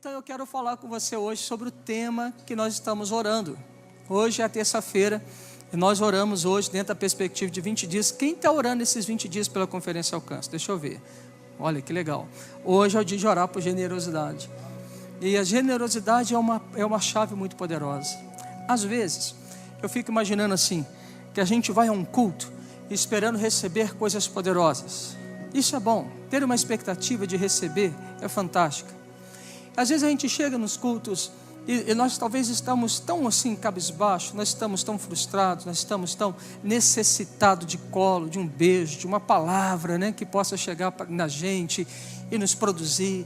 Então eu quero falar com você hoje sobre o tema que nós estamos orando. Hoje é a terça-feira e nós oramos hoje dentro da perspectiva de 20 dias. Quem está orando esses 20 dias pela Conferência Alcance? Deixa eu ver. Olha que legal. Hoje é o dia de orar por generosidade. E a generosidade é uma chave muito poderosa. Às vezes, eu fico imaginando assim, que a gente vai a um culto esperando receber coisas poderosas. Isso é bom. Ter uma expectativa de receber é fantástica. Às vezes a gente chega nos cultos e nós talvez estamos tão assim cabisbaixo, nós estamos tão frustrados, nós estamos tão necessitados de colo, de um beijo, de uma palavra, né, que possa chegar na gente e nos produzir.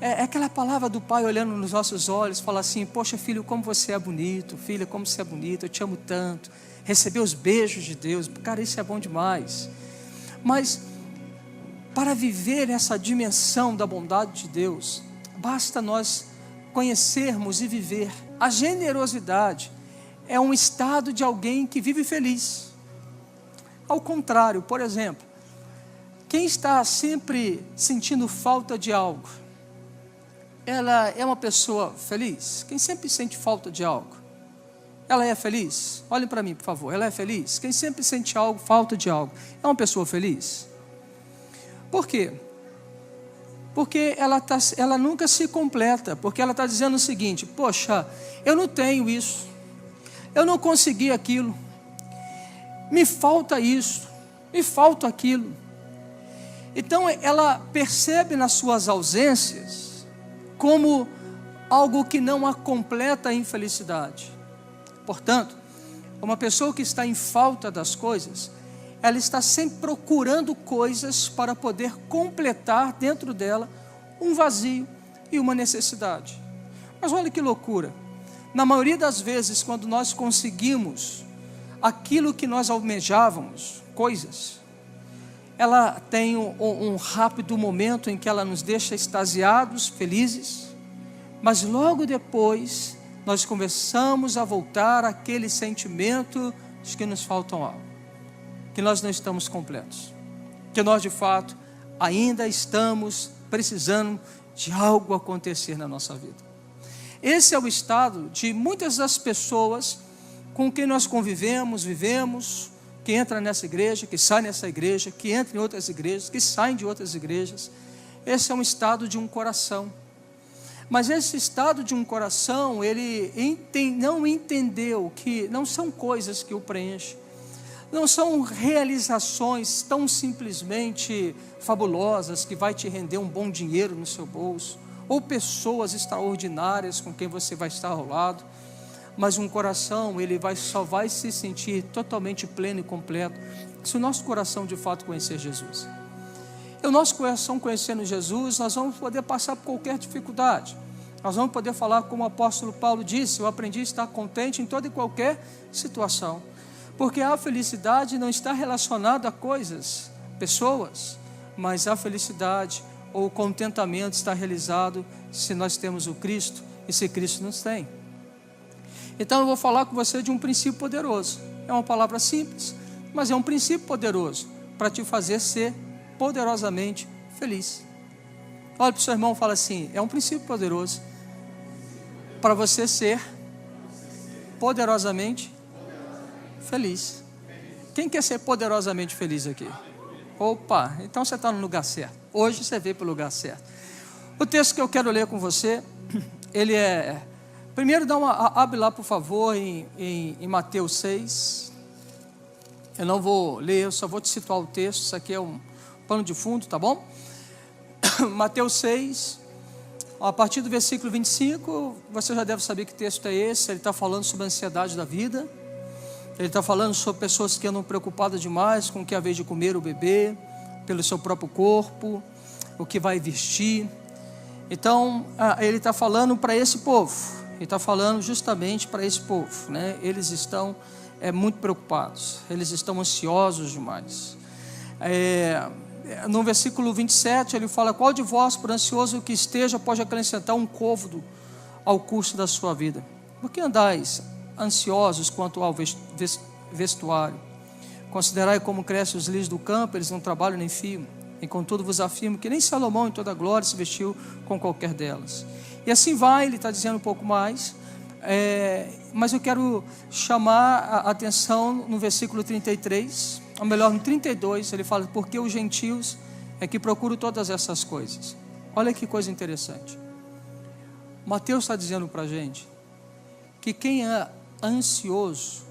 É aquela palavra do pai olhando nos nossos olhos, falar assim: poxa filho, como você é bonito, filha, como você é bonito, eu te amo tanto. Receber os beijos de Deus, cara, isso é bom demais. Mas para viver essa dimensão da bondade de Deus, basta nós conhecermos e viver. A generosidade é um estado de alguém que vive feliz. Ao contrário, por exemplo, quem está sempre sentindo falta de algo, ela é uma pessoa feliz? Quem sempre sente falta de algo, ela é feliz? Olhem para mim, por favor, ela é feliz? Quem sempre sente algo, falta de algo, é uma pessoa feliz? Por quê? Porque ela nunca se completa, porque ela está dizendo o seguinte: poxa, eu não tenho isso, eu não consegui aquilo, me falta isso, me falta aquilo. Então ela percebe nas suas ausências como algo que não a completa a infelicidade. Portanto, uma pessoa que está em falta das coisas, ela está sempre procurando coisas para poder completar dentro dela um vazio e uma necessidade. Mas olha que loucura, na maioria das vezes, quando nós conseguimos aquilo que nós almejávamos, coisas, ela tem um rápido momento em que ela nos deixa extasiados, felizes, mas logo depois nós começamos a voltar àquele sentimento de que nos faltam algo, que nós não estamos completos, que nós de fato ainda estamos precisando de algo acontecer na nossa vida. Esse é o estado de muitas das pessoas com quem nós convivemos, vivemos, que entra nessa igreja, que sai nessa igreja, que entra em outras igrejas, que saem de outras igrejas. Esse é um estado de um coração. Mas esse estado de um coração, ele não entendeu que não são coisas que o preenchem, não são realizações tão simplesmente fabulosas que vai te render um bom dinheiro no seu bolso, ou pessoas extraordinárias com quem você vai estar ao lado, mas um coração, ele só vai se sentir totalmente pleno e completo se o nosso coração de fato conhecer Jesus. E o nosso coração conhecendo Jesus, nós vamos poder passar por qualquer dificuldade. Nós vamos poder falar como o apóstolo Paulo disse: eu aprendi a estar contente em toda e qualquer situação. Porque a felicidade não está relacionada a coisas, pessoas, mas a felicidade ou o contentamento está realizado se nós temos o Cristo e se Cristo nos tem. Então eu vou falar com você de um princípio poderoso. É uma palavra simples, mas é um princípio poderoso para te fazer ser poderosamente feliz. Olha para o seu irmão e fala assim: é um princípio poderoso para você ser poderosamente feliz. Quem quer ser poderosamente feliz aqui? Opa, então você está no lugar certo. Hoje você veio para o lugar certo. O texto que eu quero ler com você, ele é... Primeiro abre lá por favor em Mateus 6. Eu não vou ler, eu só vou te situar o texto. Isso aqui é um pano de fundo, tá bom? Mateus 6, a partir do versículo 25, você já deve saber que texto é esse. Ele está falando sobre a ansiedade da vida. Ele está falando sobre pessoas que andam preocupadas demais com o que é a vez de comer ou beber, pelo seu próprio corpo, o que vai vestir. Então, ele está falando para esse povo. Ele está falando justamente para esse povo, né? Eles estão muito preocupados, eles estão ansiosos demais. No versículo 27 ele fala: qual de vós, por ansioso que esteja, pode acrescentar um côvado ao curso da sua vida? Por que andais ansiosos quanto ao vestuário? Considerai como crescem os lírios do campo, eles não trabalham nem fiam. E contudo vos afirmo que nem Salomão em toda a glória se vestiu com qualquer delas. E assim vai, ele está dizendo um pouco mais, mas eu quero chamar a atenção no versículo 33, ou melhor, no 32, ele fala, porque os gentios é que procuram todas essas coisas. Olha que coisa interessante. Mateus está dizendo para a gente, que quem é ansioso,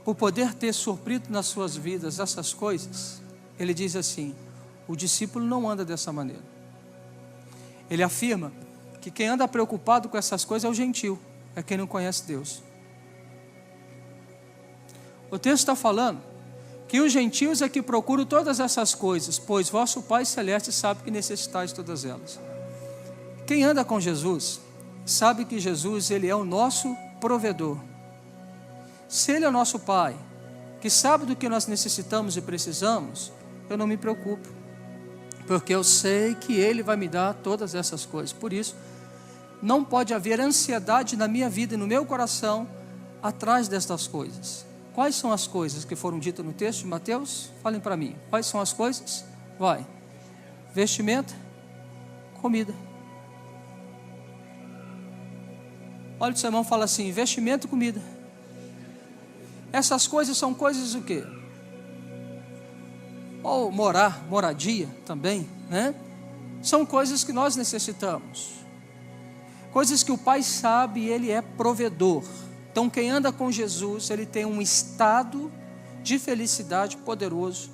por poder ter suprido nas suas vidas essas coisas, ele diz assim, o discípulo não anda dessa maneira. Ele afirma que quem anda preocupado com essas coisas é o gentio, é quem não conhece Deus. O texto está falando que os gentios é que procuram todas essas coisas, pois vosso Pai Celeste sabe que necessitais de todas elas. Quem anda com Jesus, sabe que Jesus, ele é o nosso provedor. Se ele é o nosso Pai, que sabe do que nós necessitamos e precisamos, eu não me preocupo, porque eu sei que ele vai me dar todas essas coisas. Por isso, não pode haver ansiedade na minha vida e no meu coração atrás destas coisas. Quais são as coisas que foram ditas no texto de Mateus? Falem para mim. Quais são as coisas? Vai. Vestimenta, comida. Olha o seu irmão, fala assim, vestimento e comida. Essas coisas são coisas o quê? Ou moradia também, né? São coisas que nós necessitamos. Coisas que o Pai sabe e Ele é provedor. Então quem anda com Jesus, ele tem um estado de felicidade poderoso,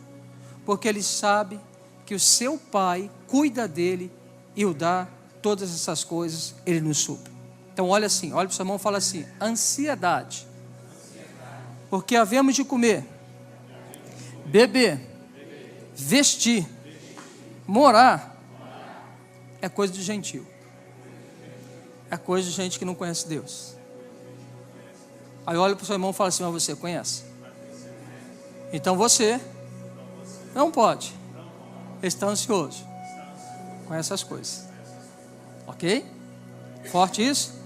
porque ele sabe que o seu Pai cuida dele e o dá todas essas coisas, ele nos supre. Então olha assim, olha para o seu irmão e fala assim, ansiedade. Porque havemos de comer, beber, vestir, morar, é coisa de gentio. É coisa de gente que não conhece Deus. Aí olha para o seu irmão e fala assim, mas você conhece? Então você não pode estar ansioso com essas coisas. Ok? Forte isso?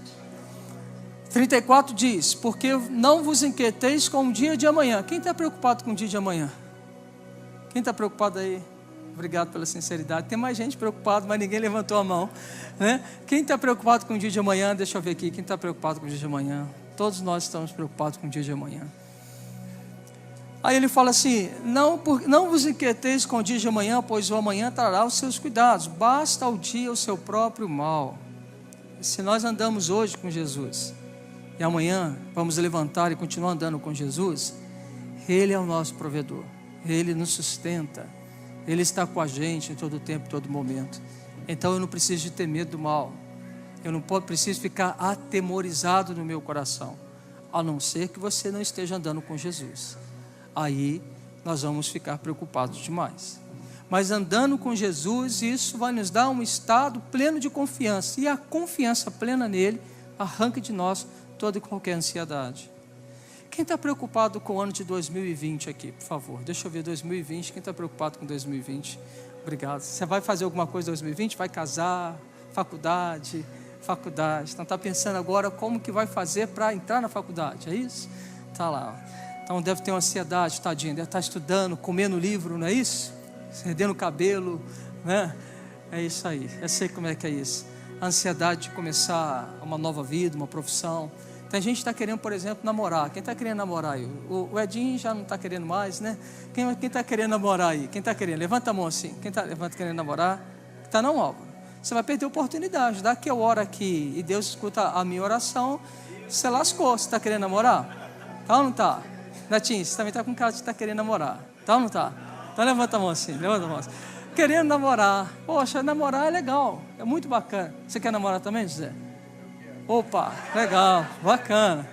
34 diz, porque não vos inquieteis com o dia de amanhã. Quem está preocupado com o dia de amanhã? Quem está preocupado aí? Obrigado pela sinceridade. Tem mais gente preocupada, mas ninguém levantou a mão, né? Quem está preocupado com o dia de amanhã? Deixa eu ver aqui. Quem está preocupado com o dia de amanhã? Todos nós estamos preocupados com o dia de amanhã. Aí ele fala assim, não vos inquieteis com o dia de amanhã, pois o amanhã trará os seus cuidados. Basta ao dia o seu próprio mal. Se nós andamos hoje com Jesus, e amanhã vamos levantar e continuar andando com Jesus, Ele é o nosso provedor. Ele nos sustenta. Ele está com a gente em todo o tempo, em todo momento. Então eu não preciso de ter medo do mal. Eu não preciso ficar atemorizado no meu coração. A não ser que você não esteja andando com Jesus. Aí nós vamos ficar preocupados demais. Mas andando com Jesus, isso vai nos dar um estado pleno de confiança. E a confiança plena nele arranca de nós toda e qualquer ansiedade. Quem está preocupado com o ano de 2020 aqui, por favor? Deixa eu ver 2020. Quem está preocupado com 2020? Obrigado. Você vai fazer alguma coisa em 2020? Vai casar? Faculdade? Então está pensando agora como que vai fazer para entrar na faculdade, é isso? Está lá. Então deve ter uma ansiedade, tadinho. Deve estar estudando, comendo livro, não é isso? Perdendo o cabelo, né? É isso aí. Eu sei como é que é isso. A ansiedade de começar uma nova vida, uma profissão. Tem gente que está querendo, por exemplo, namorar. Quem está querendo namorar aí? O Edinho já não está querendo mais, né? Quem está querendo namorar aí? Quem está querendo? Levanta a mão assim. Quem está querendo namorar? Está não, Álvaro? Você vai perder a oportunidade. Dá que eu oro aqui e Deus escuta a minha oração, você lascou. Você está querendo namorar? Tá ou não está? Netinho, você também está com cara de estar querendo namorar. Tá ou não está? Então levanta a mão assim, levanta a mão assim. Querendo namorar. Poxa, namorar é legal, é muito bacana. Você quer namorar também, José? Opa, legal, bacana.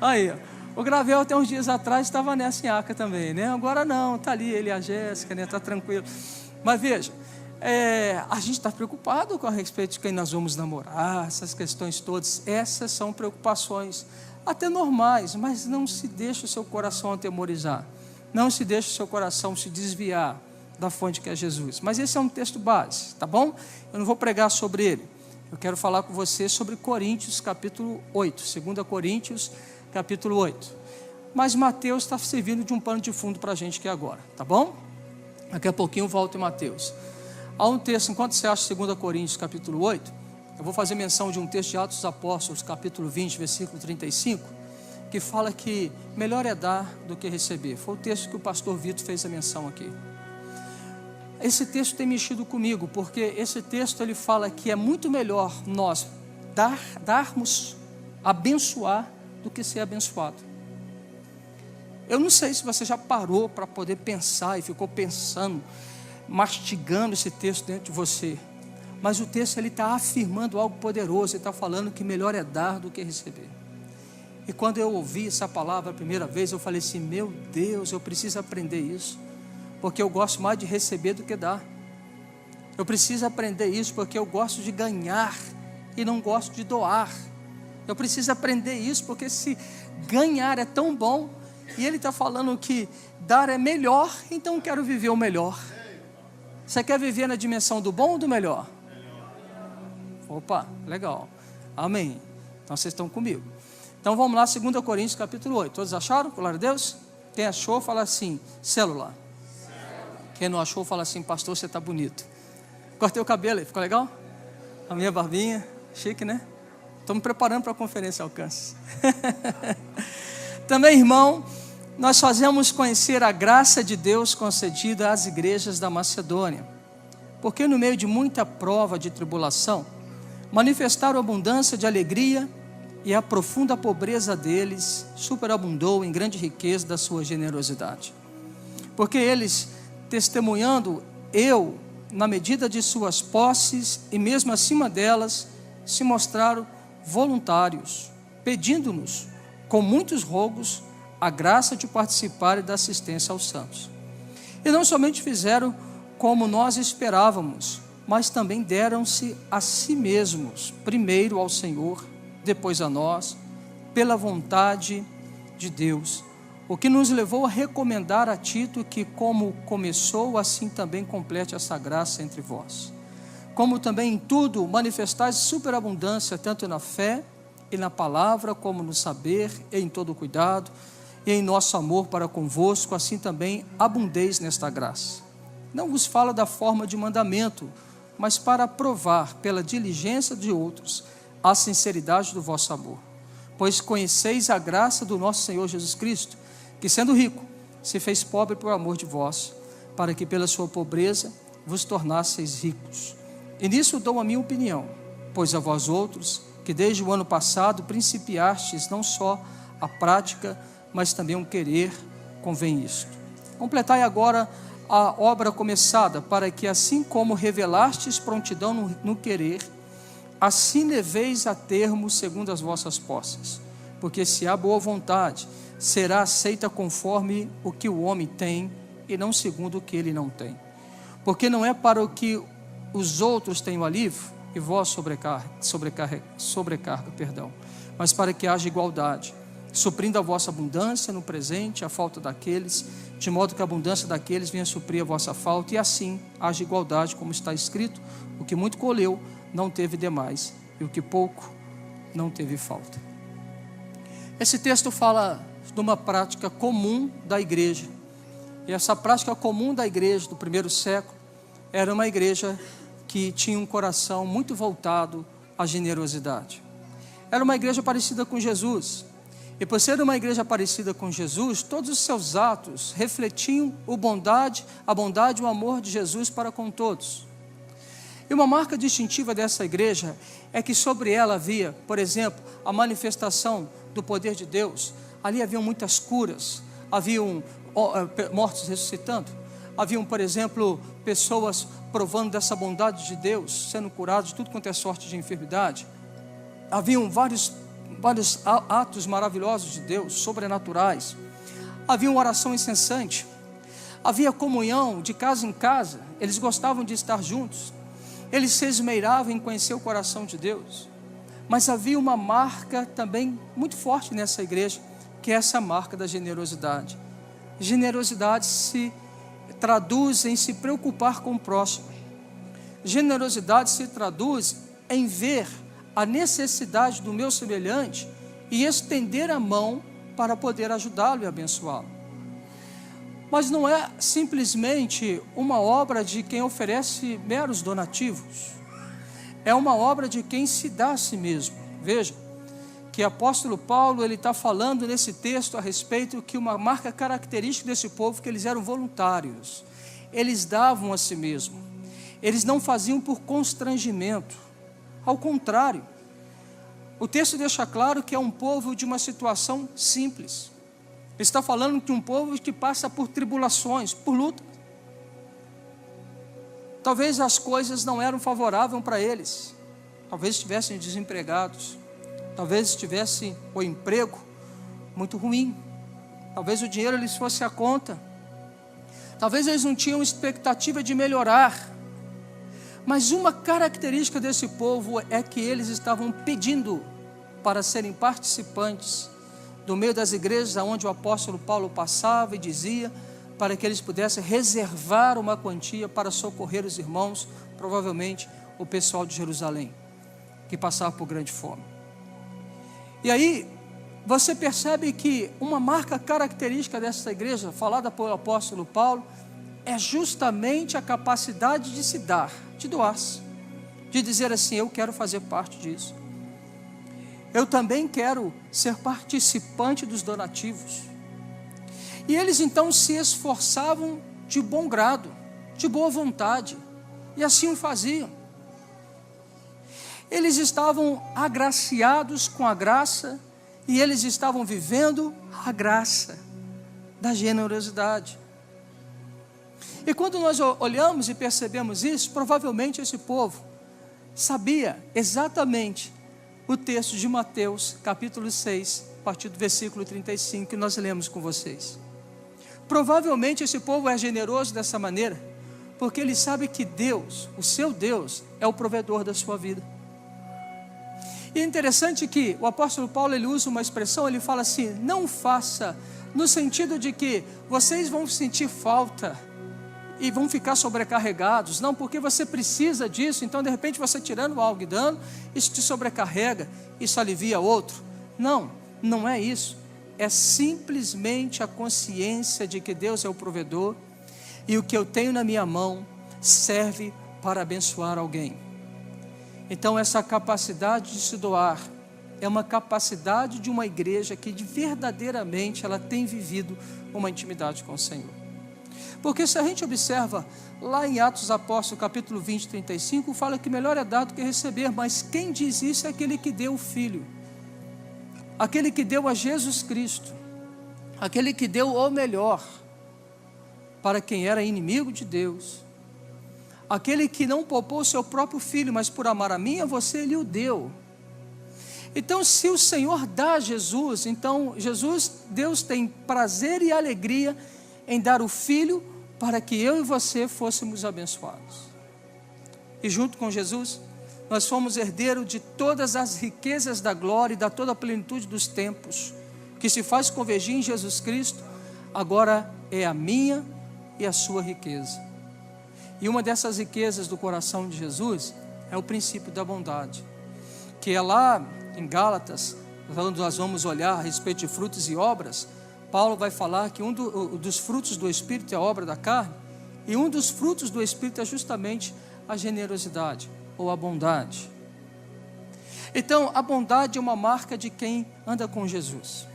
Aí, ó. O Gravel até uns dias atrás estava nessa Aca também, né? Agora não, está ali ele e a Jéssica, né? Está tranquilo. Mas veja, a gente está preocupado com a respeito de quem nós vamos namorar, essas questões todas. Essas são preocupações até normais, mas não se deixe o seu coração atemorizar. Não se deixe o seu coração se desviar da fonte que é Jesus. Mas esse é um texto base, tá bom? Eu não vou pregar sobre ele. Eu quero falar com você sobre Coríntios capítulo 8, 2 Coríntios capítulo 8. Mas Mateus está servindo de um pano de fundo para a gente aqui agora, tá bom? Daqui a pouquinho eu volto em Mateus. Há um texto, enquanto você acha 2 Coríntios capítulo 8, Eu vou fazer menção de um texto de Atos dos Apóstolos, capítulo 20, versículo 35, que fala que melhor é dar do que receber. Foi o texto que o pastor Vitor fez a menção aqui. Esse texto tem mexido comigo, porque esse texto ele fala que é muito melhor nós darmos, abençoar, do que ser abençoado. Eu não sei se você já parou para poder pensar e ficou pensando, mastigando esse texto dentro de você, mas o texto ele está afirmando algo poderoso, ele está falando que melhor é dar do que receber. E quando eu ouvi essa palavra a primeira vez, eu falei assim, meu Deus, eu preciso aprender isso, porque eu gosto mais de receber do que dar. Eu preciso aprender isso, porque eu gosto de ganhar e não gosto de doar. Eu preciso aprender isso, porque se ganhar é tão bom, e ele está falando que dar é melhor, então eu quero viver o melhor. Você quer viver na dimensão do bom ou do melhor? Opa, legal, amém. Então vocês estão comigo. Então vamos lá, 2 Coríntios capítulo 8, todos acharam? Glória a Deus. Quem achou, fala assim, célula. Quem não achou, fala assim, pastor, você está bonito. Cortei o cabelo aí, ficou legal? A minha barbinha, chique, né? Estou me preparando para a conferência Alcance. Também, irmão, nós fazemos conhecer a graça de Deus concedida às igrejas da Macedônia, porque no meio de muita prova de tribulação, manifestaram abundância de alegria, e a profunda pobreza deles superabundou em grande riqueza da sua generosidade. Porque eles, testemunhando na medida de suas posses e mesmo acima delas, se mostraram voluntários, pedindo-nos, com muitos rogos, a graça de participar da assistência aos santos. E não somente fizeram como nós esperávamos, mas também deram-se a si mesmos, primeiro ao Senhor, depois a nós, pela vontade de Deus, o que nos levou a recomendar a Tito que, como começou, assim também complete essa graça entre vós. Como também em tudo manifestais superabundância, tanto na fé e na palavra, como no saber e em todo cuidado, e em nosso amor para convosco, assim também abundeis nesta graça. Não vos falo da forma de mandamento, mas para provar pela diligência de outros a sinceridade do vosso amor. Pois conheceis a graça do nosso Senhor Jesus Cristo, que sendo rico, se fez pobre por amor de vós, para que pela sua pobreza vos tornasseis ricos. E nisso dou a minha opinião, pois a vós outros, que desde o ano passado principiastes não só a prática, mas também um querer, convém isto. Completai agora a obra começada, para que assim como revelastes prontidão no querer, assim leveis a termo segundo as vossas posses. Porque se há boa vontade, será aceita conforme o que o homem tem, e não segundo o que ele não tem. Porque não é para o que os outros tenham alívio, e vós sobrecarga, mas para que haja igualdade, suprindo a vossa abundância no presente, a falta daqueles, de modo que a abundância daqueles venha suprir a vossa falta, e assim haja igualdade, como está escrito, o que muito colheu, não teve demais, e o que pouco, não teve falta. Esse texto fala de uma prática comum da igreja, e essa prática comum da igreja do primeiro século, era uma igreja que tinha um coração muito voltado à generosidade. Era uma igreja parecida com Jesus, e por ser uma igreja parecida com Jesus, todos os seus atos refletiam a bondade e o amor de Jesus para com todos. E uma marca distintiva dessa igreja é que sobre ela havia, por exemplo, a manifestação do poder de Deus. Ali haviam muitas curas, haviam mortos ressuscitando, haviam, por exemplo, pessoas provando dessa bondade de Deus, sendo curados de tudo quanto é sorte de enfermidade. Haviam vários atos maravilhosos de Deus, sobrenaturais. Havia uma oração incessante, havia comunhão de casa em casa, eles gostavam de estar juntos. Eles se esmeiravam em conhecer o coração de Deus. Mas havia uma marca também muito forte nessa igreja, que é essa marca da generosidade. Generosidade se traduz em se preocupar com o próximo. Generosidade se traduz em ver a necessidade do meu semelhante e estender a mão para poder ajudá-lo e abençoá-lo. Mas não é simplesmente uma obra de quem oferece meros donativos. é uma obra de quem se dá a si mesmo. Veja, que o apóstolo Paulo, ele está falando nesse texto a respeito que uma marca característica desse povo, que eles eram voluntários, eles davam a si mesmo, eles não faziam por constrangimento, ao contrário, o texto deixa claro que é um povo de uma situação simples, ele está falando de um povo que passa por tribulações, por luta, talvez as coisas não eram favoráveis para eles, talvez estivessem desempregados, talvez tivesse o emprego muito ruim, talvez o dinheiro lhes fosse a conta, talvez eles não tinham expectativa de melhorar, mas uma característica desse povo é que eles estavam pedindo para serem participantes do meio das igrejas onde o apóstolo Paulo passava e dizia, para que eles pudessem reservar uma quantia para socorrer os irmãos, provavelmente o pessoal de Jerusalém, que passava por grande fome. E aí, você percebe que uma marca característica dessa igreja, falada pelo apóstolo Paulo, é justamente a capacidade de se dar, de doar-se, de dizer assim, eu quero fazer parte disso. Eu também quero ser participante dos donativos. E eles então se esforçavam de bom grado, de boa vontade, e assim o faziam. Eles estavam agraciados com a graça, e eles estavam vivendo a graça da generosidade. E quando nós olhamos e percebemos isso, provavelmente esse povo sabia exatamente o texto de Mateus, capítulo 6, a partir do versículo 35, que nós lemos com vocês. Provavelmente esse povo é generoso dessa maneira, porque ele sabe que Deus, o seu Deus, é o provedor da sua vida. E é interessante que o apóstolo Paulo, ele usa uma expressão, ele fala assim, não faça, no sentido de que vocês vão sentir falta e vão ficar sobrecarregados, não, porque você precisa disso, então de repente você tirando algo e dando, isso te sobrecarrega, isso alivia outro. Não, não é isso, é simplesmente a consciência de que Deus é o provedor, e o que eu tenho na minha mão serve para abençoar alguém. Então essa capacidade de se doar é uma capacidade de uma igreja que verdadeiramente ela tem vivido uma intimidade com o Senhor. Porque se a gente observa lá em Atos dos Apóstolos, capítulo 20, 35, fala que melhor é dar do que receber, mas quem diz isso é aquele que deu o Filho, aquele que deu a Jesus Cristo, aquele que deu o melhor para quem era inimigo de Deus, aquele que não poupou o seu próprio Filho, mas por amar a mim e a você, Ele o deu. Então se o Senhor dá a Jesus, então Jesus, Deus tem prazer e alegria em dar o Filho para que eu e você fôssemos abençoados. E junto com Jesus, nós fomos herdeiros de todas as riquezas da glória e da toda a plenitude dos tempos, que se faz convergir em Jesus Cristo, agora é a minha e a sua riqueza. E uma dessas riquezas do coração de Jesus é o princípio da bondade, que é lá em Gálatas, quando nós vamos olhar a respeito de frutos e obras, Paulo vai falar que um dos frutos do Espírito é a obra da carne, e um dos frutos do Espírito é justamente a generosidade, ou a bondade. Então, a bondade é uma marca de quem anda com Jesus.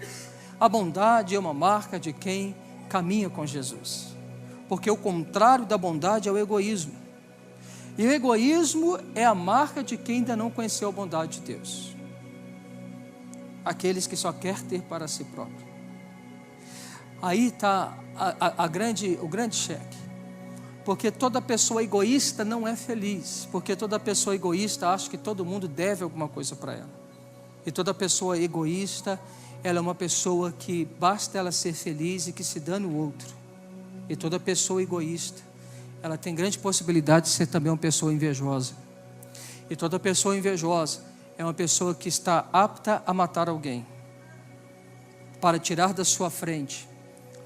A bondade é uma marca de quem caminha com Jesus. Porque o contrário da bondade é o egoísmo. E o egoísmo é a marca de quem ainda não conheceu a bondade de Deus. Aqueles que só querem ter para si próprio. Aí está o grande cheque. Porque toda pessoa egoísta não é feliz. Porque toda pessoa egoísta acha que todo mundo deve alguma coisa para ela. E toda pessoa egoísta, ela é uma pessoa que basta ela ser feliz e que se dane o outro. E toda pessoa egoísta, ela tem grande possibilidade de ser também uma pessoa invejosa. E toda pessoa invejosa é uma pessoa que está apta a matar alguém, para tirar da sua frente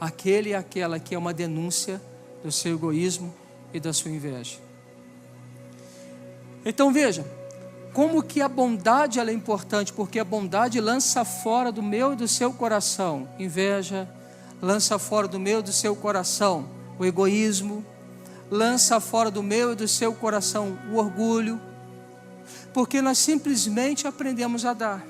aquele e aquela que é uma denúncia do seu egoísmo e da sua inveja. Então veja, como que a bondade ela é importante, porque a bondade lança fora do meu e do seu coração inveja, lança fora do meu e do seu coração o egoísmo, lança fora do meu e do seu coração o orgulho, Porque nós simplesmente aprendemos a dar.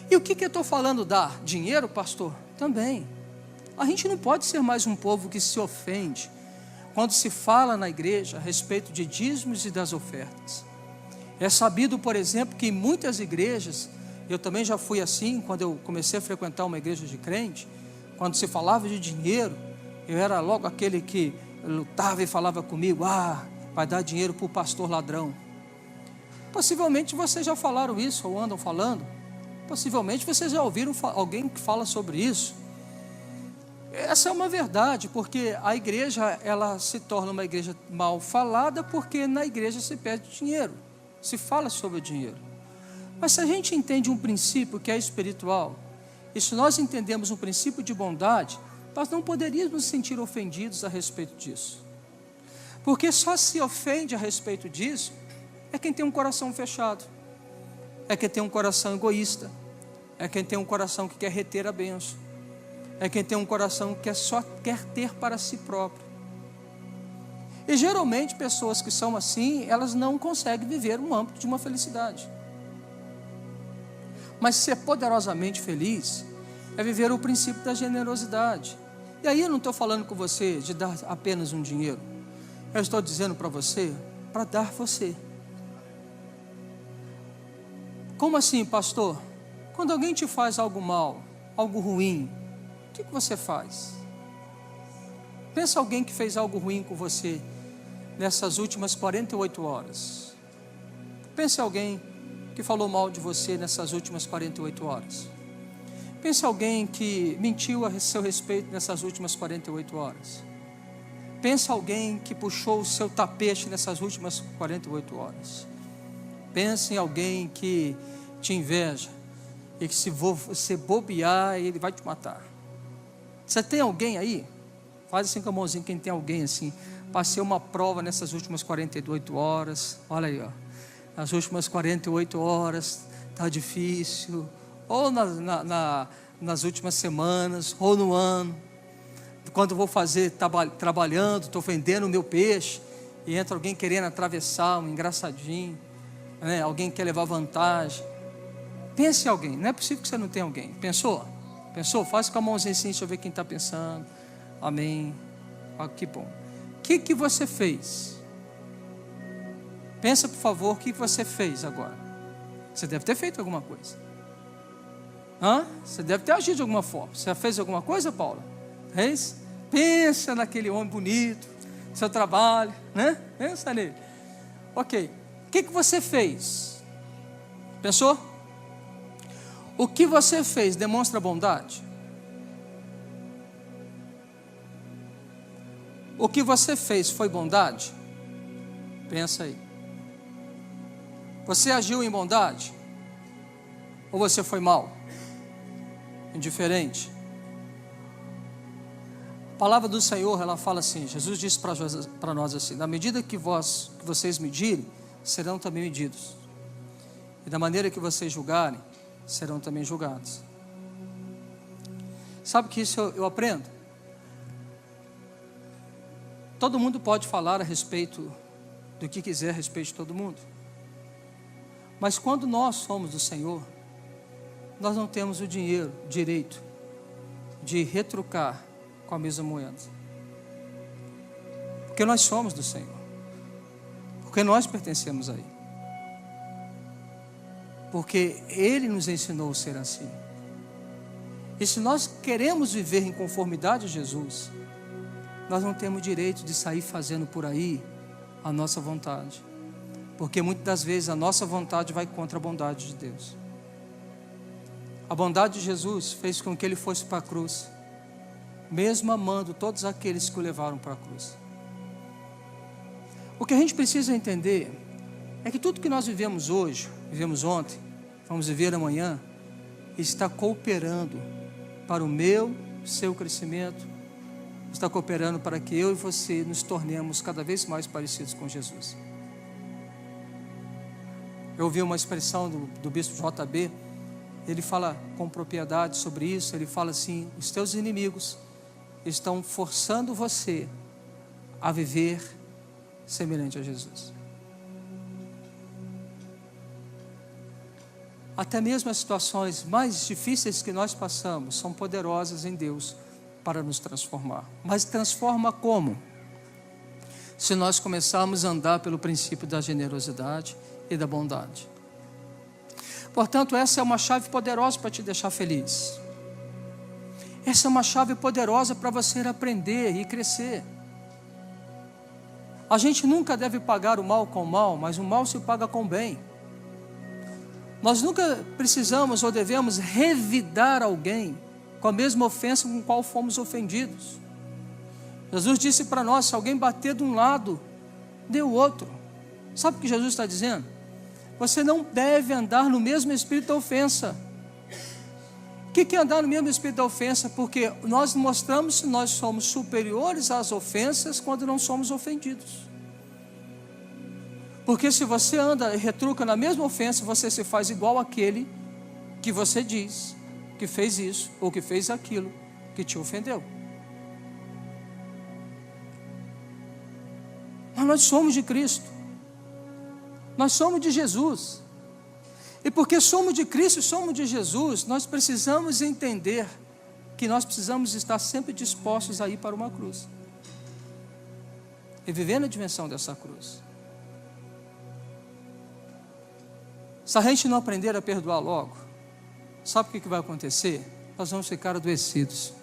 E o que eu estou falando dar? Dinheiro, pastor? Também. A gente não pode ser mais um povo que se ofende quando se fala na igreja a respeito de dízimos e das ofertas. É sabido, por exemplo, que em muitas igrejas, eu também já fui assim, quando eu comecei a frequentar uma igreja de crente, quando se falava de dinheiro, eu era logo aquele que lutava e falava comigo, vai dar dinheiro para o pastor ladrão. Possivelmente vocês já falaram isso, ou andam falando, possivelmente vocês já ouviram alguém que fala sobre isso. Essa é uma verdade, porque a igreja, ela se torna uma igreja mal falada, porque na igreja se pede dinheiro, se fala sobre o dinheiro. Mas se a gente entende um princípio que é espiritual, e se nós entendemos um princípio de bondade, nós não poderíamos nos sentir ofendidos a respeito disso. Porque só se ofende a respeito disso é quem tem um coração fechado, é quem tem um coração egoísta, é quem tem um coração que quer reter a bênção, é quem tem um coração que só quer ter para si próprio. E geralmente pessoas que são assim, elas não conseguem viver no âmbito de uma felicidade. Mas ser poderosamente feliz é viver o princípio da generosidade. E aí eu não estou falando com você de dar apenas um dinheiro. Eu estou dizendo para você, para dar você. Como assim, pastor? Quando alguém te faz algo mal, algo ruim, o que você faz? Pensa alguém que fez algo ruim com você nessas últimas 48 horas. Pense alguém que falou mal de você nessas últimas 48 horas. Pense alguém que mentiu a seu respeito nessas últimas 48 horas. Pense alguém que puxou o seu tapete nessas últimas 48 horas. Pense em alguém que te inveja e que se você bobear, ele vai te matar. Você tem alguém aí? Faz assim com a mãozinha, quem tem alguém assim. Passei uma prova nessas últimas 48 horas. Olha aí, ó. Nas últimas 48 horas, está difícil. Ou nas últimas semanas, ou no ano. Quando vou fazer, trabalhando, estou vendendo o meu peixe, e entra alguém querendo atravessar, um engraçadinho, né? Alguém quer levar vantagem. Pense em alguém, não é possível que você não tenha alguém. Pensou? Pensou? Faz com a mãozinha assim, deixa eu ver quem está pensando. Amém. Ah, que bom. O que você fez? Pensa, por favor, o que você fez agora? Você deve ter feito alguma coisa. Você deve ter agido de alguma forma. Você fez alguma coisa, Paula? Fez? Pensa naquele homem bonito, seu trabalho, né? Pensa nele. Ok. O que você fez? Pensou? O que você fez demonstra bondade? O que você fez foi bondade? Pensa aí. Você agiu em bondade? Ou você foi mal? Indiferente? A palavra do Senhor, ela fala assim, Jesus disse para nós assim, na medida que vocês medirem, serão também medidos. E da maneira que vocês julgarem, serão também julgados. Sabe que isso eu aprendo? Todo mundo pode falar a respeito do que quiser a respeito de todo mundo. Mas quando nós somos do Senhor, nós não temos o direito de retrucar com a mesma moeda. Porque nós somos do Senhor. Porque nós pertencemos a Ele. Porque Ele nos ensinou a ser assim. E se nós queremos viver em conformidade a Jesus, nós não temos direito de sair fazendo por aí a nossa vontade. Porque muitas das vezes a nossa vontade vai contra a bondade de Deus. A bondade de Jesus fez com que Ele fosse para a cruz, mesmo amando todos aqueles que o levaram para a cruz. O que a gente precisa entender é que tudo que nós vivemos hoje, vivemos ontem, vamos viver amanhã, está cooperando para o seu crescimento, está cooperando para que eu e você nos tornemos cada vez mais parecidos com Jesus. Eu ouvi uma expressão do bispo JB, ele fala com propriedade sobre isso, ele fala assim, os teus inimigos estão forçando você a viver semelhante a Jesus. até mesmo as situações mais difíceis que nós passamos são poderosas em Deus para nos transformar. Mas transforma como? Se nós começarmos a andar pelo princípio da generosidade e da bondade. Portanto, essa é uma chave poderosa para te deixar feliz. Essa é uma chave poderosa para você aprender e crescer. A gente nunca deve pagar o mal com o mal, mas o mal se paga com o bem. Nós nunca precisamos ou devemos revidar alguém com a mesma ofensa com a qual fomos ofendidos. Jesus disse para nós, se alguém bater de um lado, dê o outro. Sabe o que Jesus está dizendo? Você não deve andar no mesmo espírito da ofensa. O que é andar no mesmo espírito da ofensa? Porque nós mostramos se nós somos superiores às ofensas quando não somos ofendidos. Porque se você anda e retruca na mesma ofensa, você se faz igual àquele que você diz que fez isso ou que fez aquilo que te ofendeu. Mas nós somos de Cristo. Nós somos de Jesus. E porque somos de Cristo e somos de Jesus, nós precisamos entender que nós precisamos estar sempre dispostos a ir para uma cruz. E viver na dimensão dessa cruz. Se a gente não aprender a perdoar logo, sabe o que vai acontecer? Nós vamos ficar adoecidos.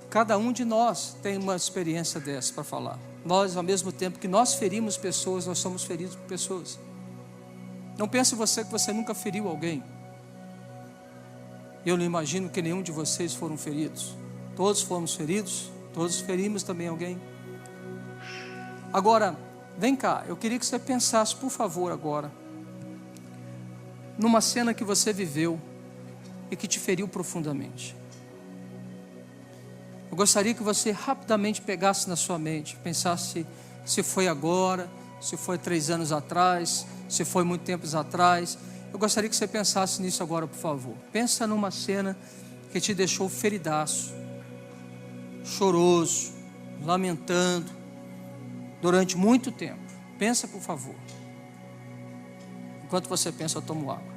Cada um de nós tem uma experiência dessa para falar. Nós, ao mesmo tempo que nós ferimos pessoas, nós somos feridos por pessoas. Não pense você que você nunca feriu alguém. Eu não imagino que nenhum de vocês foram feridos. Todos fomos feridos, todos ferimos também alguém. Agora, vem cá, eu queria que você pensasse, por favor, agora, numa cena que você viveu e que te feriu profundamente. Eu gostaria que você rapidamente pegasse na sua mente, pensasse se foi agora, se foi 3 anos atrás, se foi muito tempo atrás. Eu gostaria que você pensasse nisso agora, por favor. Pensa numa cena que te deixou feridaço, choroso, lamentando, durante muito tempo. Pensa, por favor. Enquanto você pensa, eu tomo água.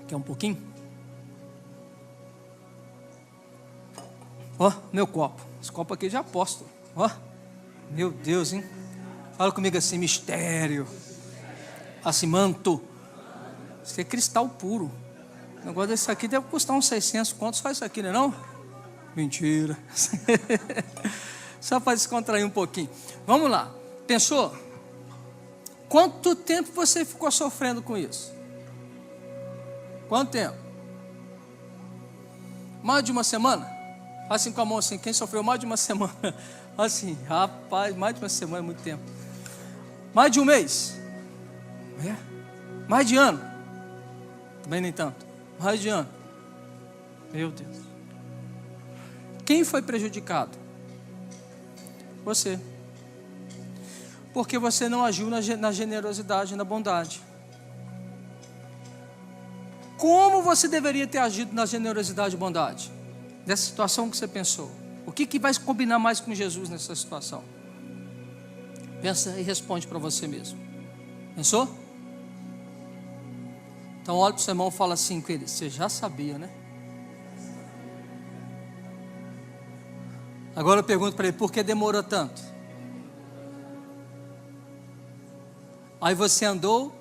Quer um pouquinho? Ó, meu copo. Esse copo aqui já é apóstolo. Ó, meu Deus, hein? Fala comigo assim, mistério. Assim, manto. Isso aqui é cristal puro. O negócio desse aqui deve custar uns 600 contos. Só isso aqui, não é não? Mentira. Só para descontrair um pouquinho. Vamos lá. Pensou? Quanto tempo você ficou sofrendo com isso? Quanto tempo? Mais de uma semana? Assim com a mão assim, quem sofreu mais de uma semana? Assim, rapaz, mais de uma semana é muito tempo. Mais de um mês? É? Mais de ano? Também nem tanto. Mais de ano? Meu Deus. Quem foi prejudicado? Você. Porque você não agiu na generosidade, na bondade. Como você deveria ter agido na generosidade e bondade? Dessa situação que você pensou. O que vai combinar mais com Jesus nessa situação? Pensa e responde para você mesmo. Pensou? Então olha para o seu irmão e fala assim com ele. Você já sabia, né? Agora eu pergunto para ele, por que demorou tanto? Aí você andou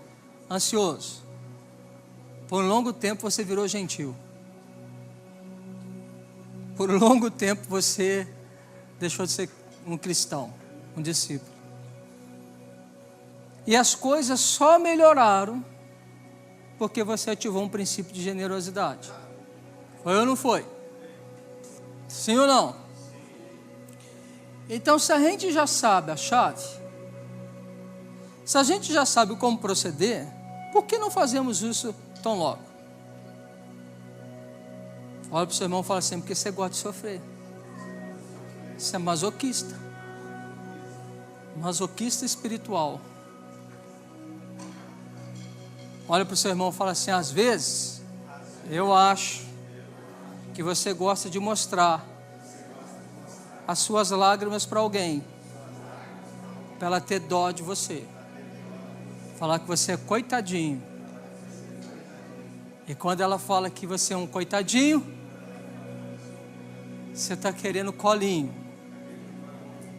ansioso. Por um longo tempo você virou gentil. Por um longo tempo você deixou de ser um cristão, um discípulo. E as coisas só melhoraram porque você ativou um princípio de generosidade. Foi ou não foi? Sim ou não? Então, se a gente já sabe a chave, se a gente já sabe como proceder, por que não fazemos isso tão logo? Olha para o seu irmão e fala assim, porque você gosta de sofrer. Você é masoquista. Masoquista espiritual. Olha para o seu irmão e fala assim, às vezes, eu acho que você gosta de mostrar as suas lágrimas para alguém, para ela ter dó de você. Falar que você é coitadinho. E quando ela fala que você é um coitadinho, você está querendo colinho,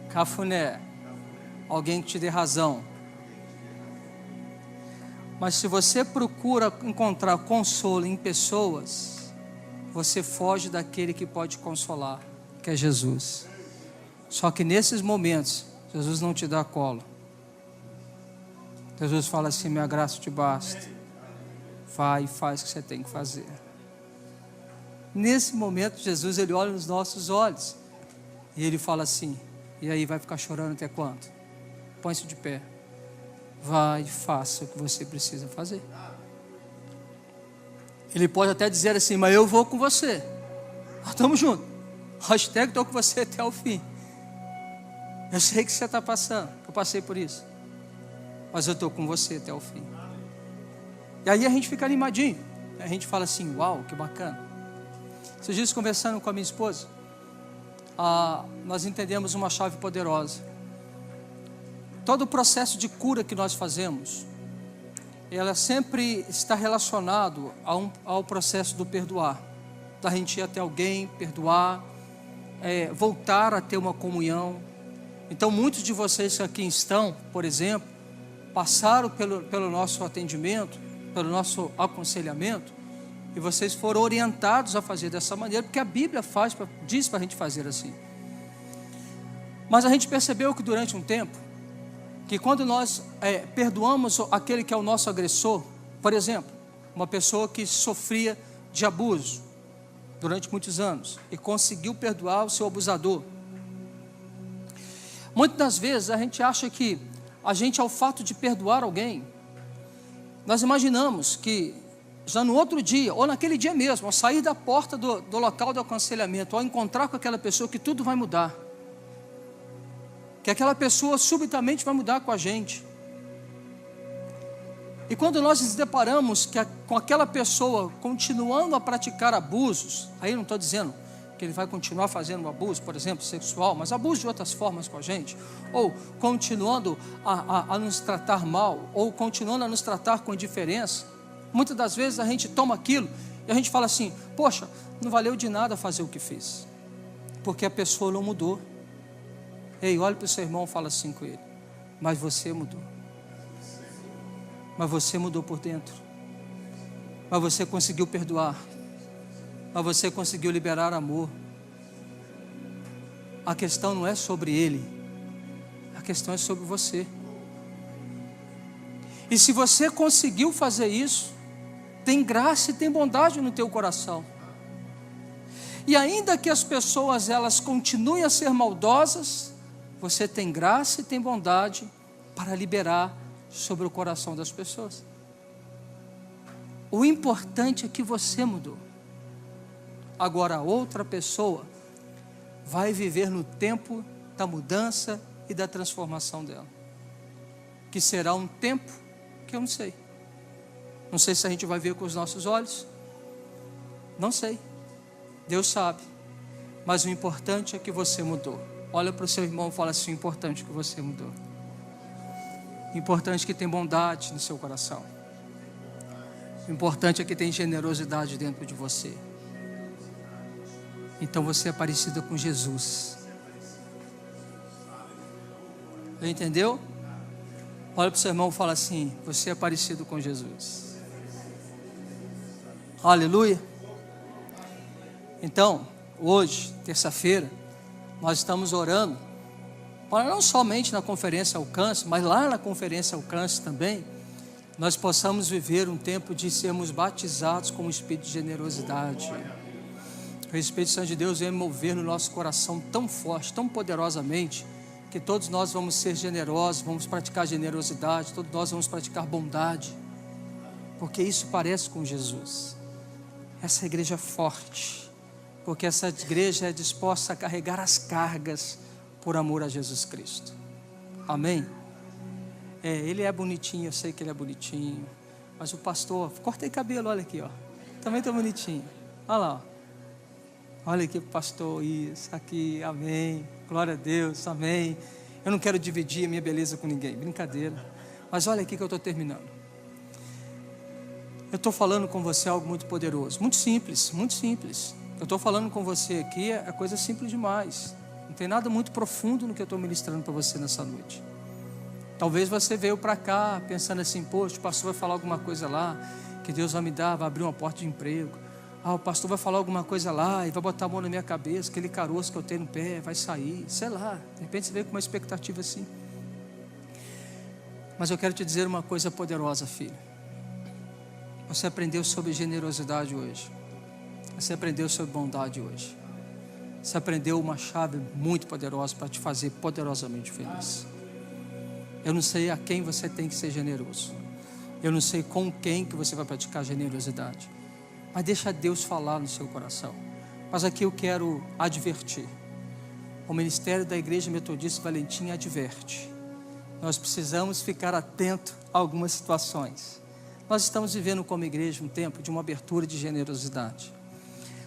cafuné, alguém que te dê razão. Mas se você procura encontrar consolo em pessoas, você foge daquele que pode consolar, que é Jesus. Só que nesses momentos, Jesus não te dá colo. Jesus fala assim: minha graça te basta. Vai e faz o que você tem que fazer. Nesse momento, Jesus, ele olha nos nossos olhos e ele fala assim: e aí, vai ficar chorando até quando? Põe-se de pé. Vai e faça o que você precisa fazer. Ele pode até dizer assim: mas eu vou com você. Nós estamos juntos. Hashtag estou com você até o fim. Eu sei que você está passando. Eu passei por isso. Mas eu estou com você até o fim. E aí a gente fica animadinho. A gente fala assim: uau, que bacana. Esses dias, conversando com a minha esposa, nós entendemos uma chave poderosa. Todo o processo de cura que nós fazemos, ela sempre está relacionado ao processo do perdoar. Da gente ir até alguém, perdoar, voltar a ter uma comunhão. Então, muitos de vocês que aqui estão, por exemplo, passaram pelo nosso atendimento, pelo nosso aconselhamento, e vocês foram orientados a fazer dessa maneira, porque a Bíblia diz para a gente fazer assim. Mas a gente percebeu que durante um tempo, que quando nós perdoamos aquele que é o nosso agressor, por exemplo, uma pessoa que sofria de abuso durante muitos anos e conseguiu perdoar o seu abusador, muitas das vezes a gente acha que a gente, ao fato de perdoar alguém, nós imaginamos que já no outro dia, ou naquele dia mesmo, ao sair da porta do local do aconselhamento, ao encontrar com aquela pessoa, que tudo vai mudar, que aquela pessoa subitamente vai mudar com a gente. E quando nós nos deparamos com aquela pessoa continuando a praticar abusos, aí não estou dizendo que ele vai continuar fazendo abuso, por exemplo, sexual, mas abuso de outras formas com a gente, ou continuando a nos tratar mal, ou continuando a nos tratar com indiferença, muitas das vezes a gente toma aquilo e a gente fala assim: poxa, não valeu de nada fazer o que fiz, porque a pessoa não mudou. Ei, olha para o seu irmão e fala assim com ele: mas você mudou. Mas você mudou por dentro. Mas você conseguiu perdoar. Mas você conseguiu liberar amor. A questão não é sobre ele, a questão é sobre você. E se você conseguiu fazer isso, tem graça e tem bondade no teu coração. E ainda que as pessoas elas continuem a ser maldosas, você tem graça e tem bondade para liberar sobre o coração das pessoas. O importante é que você mudou. Agora a outra pessoa vai viver no tempo da mudança e da transformação dela, que será um tempo que eu não sei. Não sei se a gente vai ver com os nossos olhos, não sei, Deus sabe. Mas o importante é que você mudou. Olha para o seu irmão e fala assim: o importante é que você mudou. O importante é que tem bondade no seu coração. O importante é que tem generosidade dentro de você. Então você é parecida com Jesus. Entendeu? Olha para o seu irmão e fala assim: você é parecido com Jesus. Aleluia. Então, hoje, terça-feira, nós estamos orando para não somente na conferência Alcance, mas lá na conferência Alcance também, nós possamos viver um tempo de sermos batizados com o Espírito de generosidade. O Espírito Santo de Deus vem mover no nosso coração tão forte, tão poderosamente, que todos nós vamos ser generosos, vamos praticar generosidade, todos nós vamos praticar bondade, porque isso parece com Jesus. Essa igreja é forte, porque essa igreja é disposta a carregar as cargas por amor a Jesus Cristo. Amém? Ele é bonitinho, eu sei que ele é bonitinho, mas o pastor, cortei cabelo, olha aqui, ó, também está bonitinho. Olha lá, ó. Olha aqui, pastor, isso aqui, amém, glória a Deus, amém. Eu não quero dividir a minha beleza com ninguém, brincadeira. Mas olha aqui que eu estou terminando. Eu estou falando com você algo muito poderoso, muito simples, muito simples. Eu estou falando com você aqui, é coisa simples demais. Não tem nada muito profundo no que eu estou ministrando para você nessa noite. Talvez você veio para cá pensando assim, poxa, o pastor vai falar alguma coisa lá, que Deus vai me dar, vai abrir uma porta de emprego. O pastor vai falar alguma coisa lá e vai botar a mão na minha cabeça, aquele caroço que eu tenho no pé vai sair, sei lá. De repente você veio com uma expectativa assim. Mas eu quero te dizer uma coisa poderosa, filho. Você aprendeu sobre generosidade hoje. Você aprendeu sobre bondade hoje. Você aprendeu uma chave muito poderosa para te fazer poderosamente feliz. Eu não sei a quem você tem que ser generoso. Eu não sei com quem que você vai praticar generosidade. Mas deixa Deus falar no seu coração. Mas aqui eu quero advertir. O ministério da Igreja Metodista Valentim adverte. Nós precisamos ficar atentos a algumas situações. Nós estamos vivendo como igreja um tempo de uma abertura de generosidade.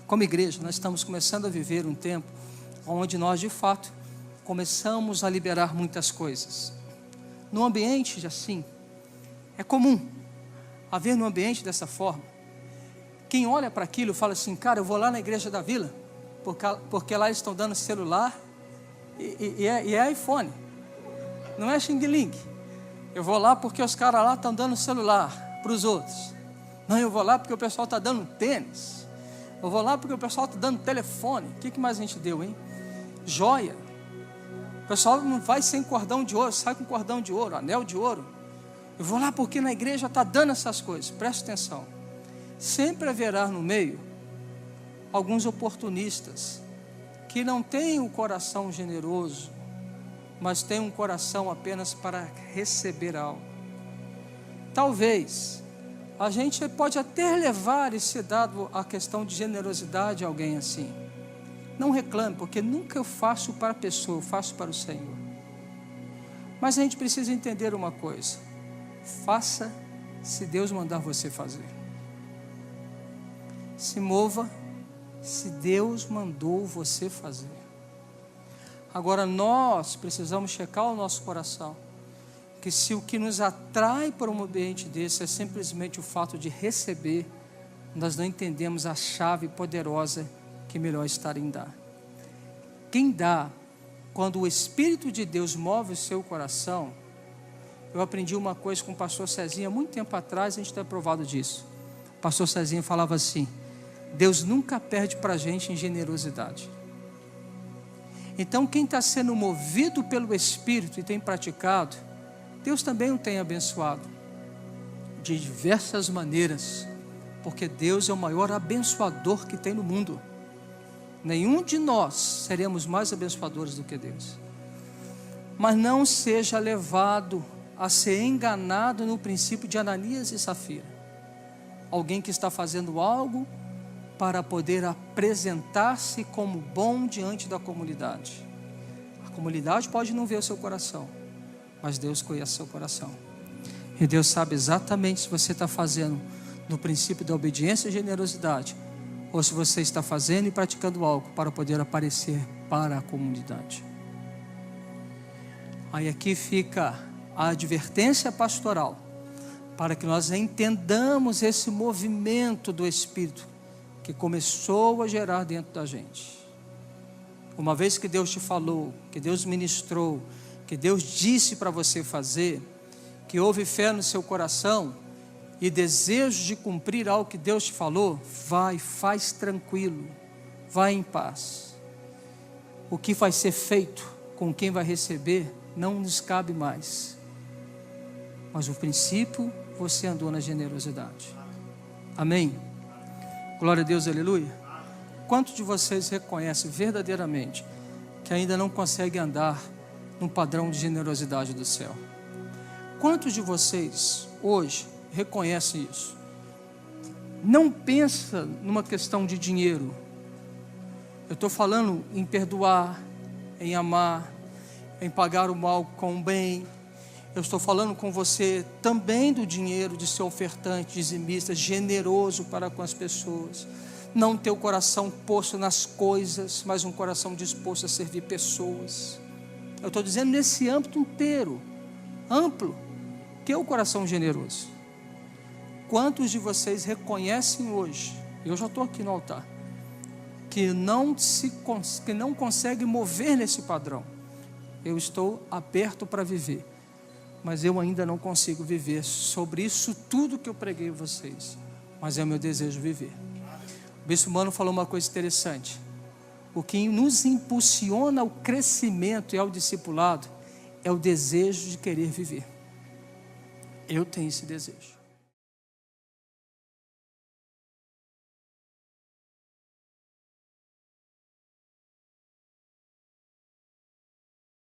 Como igreja, nós estamos começando a viver um tempo onde nós, de fato, começamos a liberar muitas coisas. No ambiente assim, é comum haver no ambiente dessa forma. Quem olha para aquilo fala assim, cara, eu vou lá na igreja da vila, porque lá eles estão dando celular e é iPhone, não é Xing Ling. Eu vou lá porque os caras lá estão dando celular para os outros. Não, eu vou lá porque o pessoal está dando tênis. Eu vou lá porque o pessoal está dando telefone. O que mais a gente deu, hein? Joia. O pessoal não vai sem cordão de ouro, sai com cordão de ouro, anel de ouro. Eu vou lá porque na igreja está dando essas coisas. Preste atenção. Sempre haverá no meio alguns oportunistas que não têm um coração generoso, mas têm um coração apenas para receber algo. Talvez a gente pode até levar esse dado a questão de generosidade a alguém assim. Não reclame, porque nunca eu faço para a pessoa, eu faço para o Senhor. Mas a gente precisa entender uma coisa. Faça se Deus mandar você fazer. Se mova se Deus mandou você fazer. Agora nós precisamos checar o nosso coração. Que se o que nos atrai para um ambiente desse é simplesmente o fato de receber, nós não entendemos a chave poderosa que melhor estar em dar. Quem dá, quando o Espírito de Deus move o seu coração, eu aprendi uma coisa com o pastor Cezinha, muito tempo atrás, a gente está provado disso. O pastor Cezinha falava assim, Deus nunca perde para a gente em generosidade. Então quem está sendo movido pelo Espírito e tem praticado, Deus também o tem abençoado, de diversas maneiras, porque Deus é o maior abençoador que tem no mundo. Nenhum de nós seremos mais abençoadores do que Deus. Mas não seja levado a ser enganado no princípio de Ananias e Safira. Alguém que está fazendo algo para poder apresentar-se como bom diante da comunidade. A comunidade pode não ver o seu coração, mas Deus conhece o seu coração. E Deus sabe exatamente se você está fazendo no princípio da obediência e generosidade, ou se você está fazendo e praticando algo para poder aparecer para a comunidade. Aí aqui fica a advertência pastoral, para que nós entendamos esse movimento do Espírito, que começou a gerar dentro da gente. Uma vez que Deus te falou, que Deus ministrou, que Deus disse para você fazer, que houve fé no seu coração e desejo de cumprir algo que Deus te falou, vai, faz tranquilo, vai em paz. O que vai ser feito com quem vai receber não nos cabe mais, mas o princípio você andou na generosidade. Amém? Glória a Deus, aleluia. Quantos de vocês reconhecem verdadeiramente que ainda não conseguem andar no padrão de generosidade do céu? Quantos de vocês hoje reconhecem isso? Não pensa numa questão de dinheiro. Eu estou falando em perdoar, em amar, em pagar o mal com o bem. Eu estou falando com você também do dinheiro, de ser ofertante, dizimista, generoso para com as pessoas. Não ter o coração posto nas coisas, mas um coração disposto a servir pessoas. Eu estou dizendo nesse âmbito inteiro, amplo, que é o coração generoso. Quantos de vocês reconhecem hoje, eu já estou aqui no altar, que não consegue mover nesse padrão? Eu estou aberto para viver, mas eu ainda não consigo viver sobre isso tudo que eu preguei a vocês, mas é o meu desejo viver. O Bispo Mano falou uma coisa interessante: o que nos impulsiona ao crescimento e ao discipulado é o desejo de querer viver. Eu tenho esse desejo.